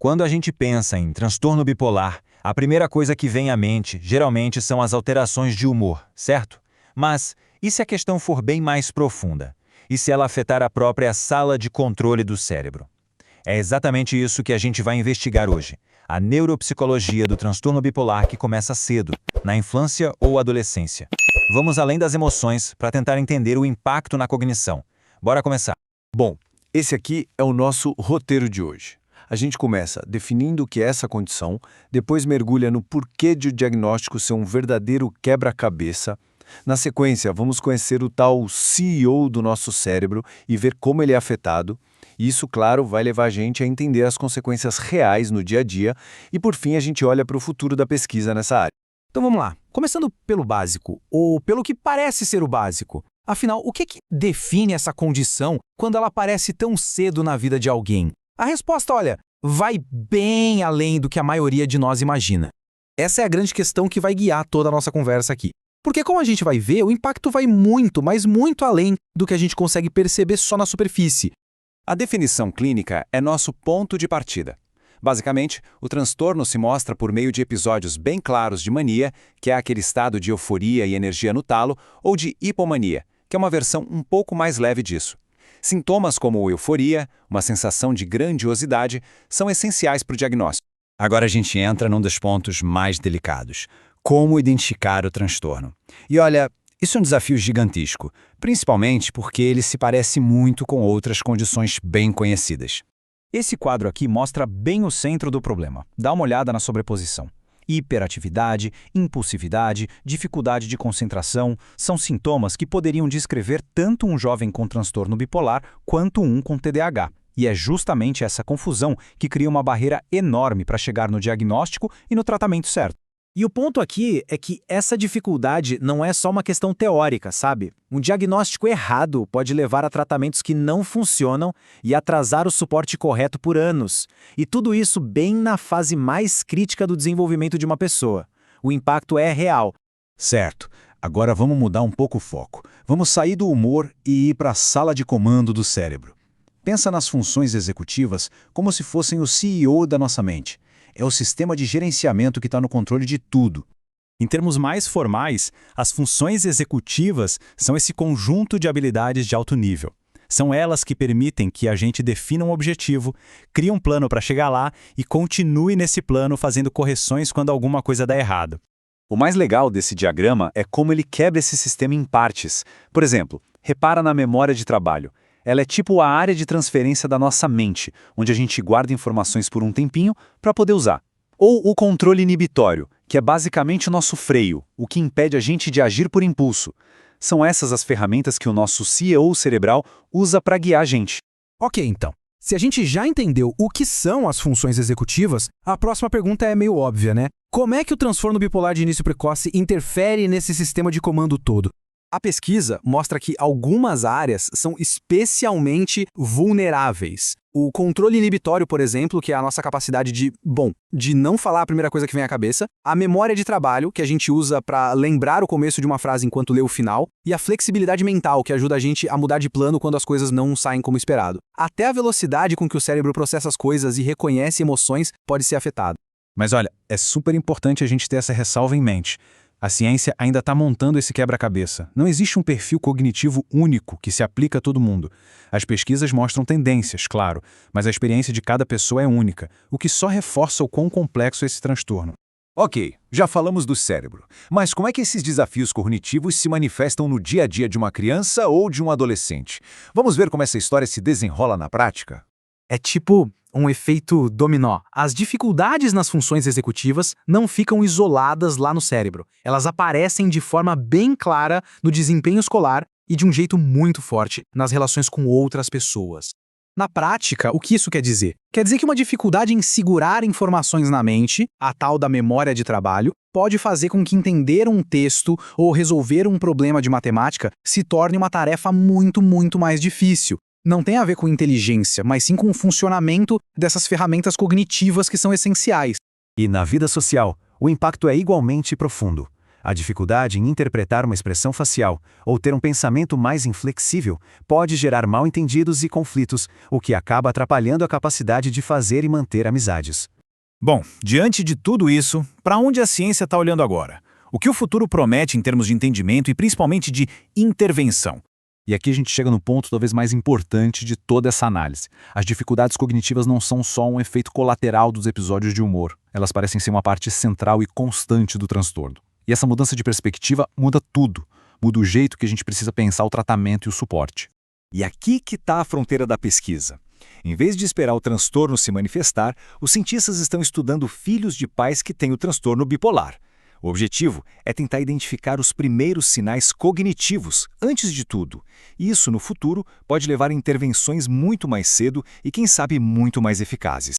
Quando a gente pensa em transtorno bipolar, a primeira coisa que vem à mente, geralmente, são as alterações de humor, certo? Mas e se a questão for bem mais profunda? E se ela afetar a própria sala de controle do cérebro? É exatamente isso que a gente vai investigar hoje. A neuropsicologia do transtorno bipolar que começa cedo, na infância ou adolescência. Vamos além das emoções para tentar entender o impacto na cognição. Bora começar. Bom, esse aqui é o nosso roteiro de hoje. A gente começa definindo o que é essa condição, depois mergulha no porquê de o diagnóstico ser um verdadeiro quebra-cabeça. Na sequência, vamos conhecer o tal CEO do nosso cérebro e ver como ele é afetado. Isso, claro, vai levar a gente a entender as consequências reais no dia a dia e, por fim, a gente olha para o futuro da pesquisa nessa área. Então vamos lá, começando pelo básico, ou pelo que parece ser o básico. Afinal, o que define essa condição quando ela aparece tão cedo na vida de alguém? A resposta, olha, vai bem além do que a maioria de nós imagina. Essa é a grande questão que vai guiar toda a nossa conversa aqui. Porque, como a gente vai ver, o impacto vai muito, mas muito além do que a gente consegue perceber só na superfície. A definição clínica é nosso ponto de partida. Basicamente, o transtorno se mostra por meio de episódios bem claros de mania, que é aquele estado de euforia e energia no talo, ou de hipomania, que é uma versão um pouco mais leve disso. Sintomas como euforia, uma sensação de grandiosidade, são essenciais para o diagnóstico. Agora a gente entra num dos pontos mais delicados. Como identificar o transtorno? E olha, isso é um desafio gigantesco, principalmente porque ele se parece muito com outras condições bem conhecidas. Esse quadro aqui mostra bem o centro do problema. Dá uma olhada na sobreposição. Hiperatividade, impulsividade, dificuldade de concentração são sintomas que poderiam descrever tanto um jovem com transtorno bipolar quanto um com TDAH. E é justamente essa confusão que cria uma barreira enorme para chegar no diagnóstico e no tratamento certo. E o ponto aqui é que essa dificuldade não é só uma questão teórica, sabe? Um diagnóstico errado pode levar a tratamentos que não funcionam e atrasar o suporte correto por anos. E tudo isso bem na fase mais crítica do desenvolvimento de uma pessoa. O impacto é real. Certo. Agora vamos mudar um pouco o foco. Vamos sair do humor e ir para a sala de comando do cérebro. Pensa nas funções executivas como se fossem o CEO da nossa mente. É o sistema de gerenciamento que está no controle de tudo. Em termos mais formais, as funções executivas são esse conjunto de habilidades de alto nível. São elas que permitem que a gente defina um objetivo, crie um plano para chegar lá e continue nesse plano fazendo correções quando alguma coisa dá errado. O mais legal desse diagrama é como ele quebra esse sistema em partes. Por exemplo, repara na memória de trabalho. Ela é tipo a área de transferência da nossa mente, onde a gente guarda informações por um tempinho para poder usar. Ou o controle inibitório, que é basicamente o nosso freio, o que impede a gente de agir por impulso. São essas as ferramentas que o nosso CEO cerebral usa para guiar a gente. Ok, então. Se a gente já entendeu o que são as funções executivas, a próxima pergunta é meio óbvia, né? Como é que o transtorno bipolar de início precoce interfere nesse sistema de comando todo? A pesquisa mostra que algumas áreas são especialmente vulneráveis. O controle inibitório, por exemplo, que é a nossa capacidade de não falar a primeira coisa que vem à cabeça, a memória de trabalho, que a gente usa para lembrar o começo de uma frase enquanto lê o final, e a flexibilidade mental, que ajuda a gente a mudar de plano quando as coisas não saem como esperado. Até a velocidade com que o cérebro processa as coisas e reconhece emoções pode ser afetada. Mas olha, é super importante a gente ter essa ressalva em mente. A ciência ainda está montando esse quebra-cabeça. Não existe um perfil cognitivo único que se aplica a todo mundo. As pesquisas mostram tendências, claro, mas a experiência de cada pessoa é única, o que só reforça o quão complexo é esse transtorno. Ok, já falamos do cérebro, mas como é que esses desafios cognitivos se manifestam no dia a dia de uma criança ou de um adolescente? Vamos ver como essa história se desenrola na prática? É tipo um efeito dominó. As dificuldades nas funções executivas não ficam isoladas lá no cérebro. Elas aparecem de forma bem clara no desempenho escolar e de um jeito muito forte nas relações com outras pessoas. Na prática, o que isso quer dizer? Quer dizer que uma dificuldade em segurar informações na mente, a tal da memória de trabalho, pode fazer com que entender um texto ou resolver um problema de matemática se torne uma tarefa muito mais difícil. Não tem a ver com inteligência, mas sim com o funcionamento dessas ferramentas cognitivas que são essenciais. E na vida social, o impacto é igualmente profundo. A dificuldade em interpretar uma expressão facial ou ter um pensamento mais inflexível pode gerar mal-entendidos e conflitos, o que acaba atrapalhando a capacidade de fazer e manter amizades. Bom, diante de tudo isso, para onde a ciência está olhando agora? O que o futuro promete em termos de entendimento e principalmente de intervenção? E aqui a gente chega no ponto talvez mais importante de toda essa análise. As dificuldades cognitivas não são só um efeito colateral dos episódios de humor. Elas parecem ser uma parte central e constante do transtorno. E essa mudança de perspectiva muda tudo. Muda o jeito que a gente precisa pensar o tratamento e o suporte. E aqui que está a fronteira da pesquisa. Em vez de esperar o transtorno se manifestar, os cientistas estão estudando filhos de pais que têm o transtorno bipolar. O objetivo é tentar identificar os primeiros sinais cognitivos, antes de tudo. E isso, no futuro, pode levar a intervenções muito mais cedo e, quem sabe, muito mais eficazes.